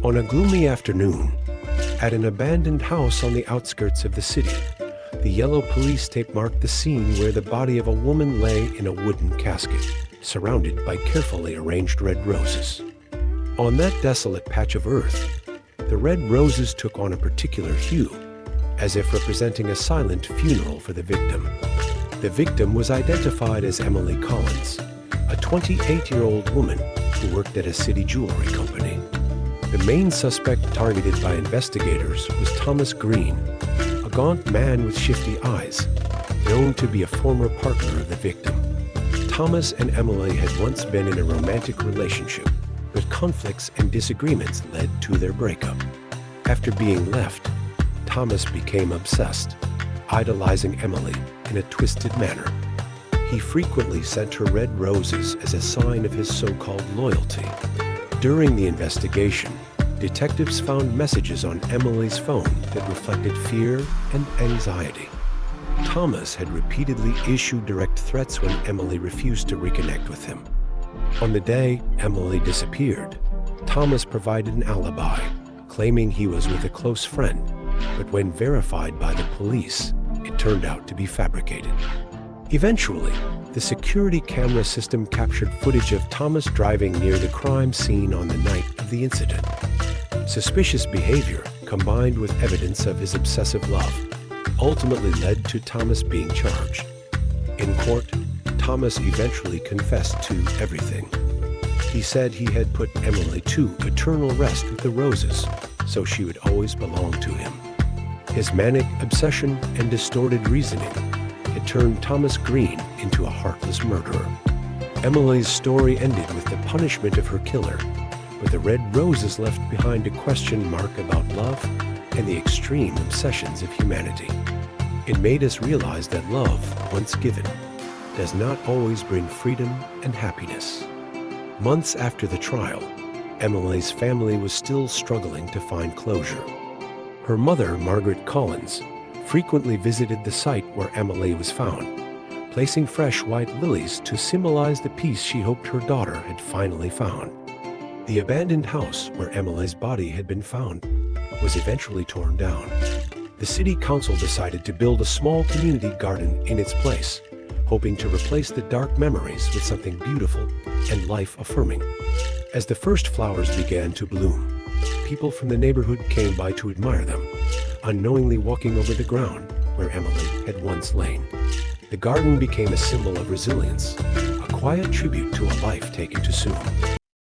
On a gloomy afternoon, at an abandoned house on the outskirts of the city, the yellow police tape marked the scene where the body of a woman lay in a wooden casket, surrounded by carefully arranged red roses. On that desolate patch of earth, the red roses took on a particular hue, as if representing a silent funeral for the victim. The victim was identified as Emily Collins, a 28-year-old woman who worked at a city jewelry company. The main suspect targeted by investigators was Thomas Green, a gaunt man with shifty eyes, known to be a former partner of the victim. Thomas and Emily had once been in a romantic relationship, but conflicts and disagreements led to their breakup. After being left, Thomas became obsessed, idolizing Emily in a twisted manner. He frequently sent her red roses as a sign of his so-called loyalty. During the investigation, detectives found messages on Emily's phone that reflected fear and anxiety. Thomas had repeatedly issued direct threats when Emily refused to reconnect with him. On the day Emily disappeared, Thomas provided an alibi, claiming he was with a close friend, but when verified by the police, it turned out to be fabricated. Eventually, the security camera system captured footage of Thomas driving near the crime scene on the night of the incident. Suspicious behavior, combined with evidence of his obsessive love, ultimately led to Thomas being charged. In court, Thomas eventually confessed to everything. He said he had put Emily to eternal rest with the roses, so she would always belong to him. His manic obsession and distorted reasoning had turned Thomas Green into a heartless murderer. Emily's story ended with the punishment of her killer, but the red roses left behind a question mark about love and the extreme obsessions of humanity. It made us realize that love, once given, does not always bring freedom and happiness. Months after the trial, Emily's family was still struggling to find closure. Her mother, Margaret Collins, frequently visited the site where Emily was found, placing fresh white lilies to symbolize the peace she hoped her daughter had finally found. The abandoned house where Emily's body had been found was eventually torn down. The city council decided to build a small community garden in its place, hoping to replace the dark memories with something beautiful and life-affirming. As the first flowers began to bloom, people from the neighborhood came by to admire them, unknowingly walking over the ground where Emily had once lain. The garden became a symbol of resilience, a quiet tribute to a life taken too soon.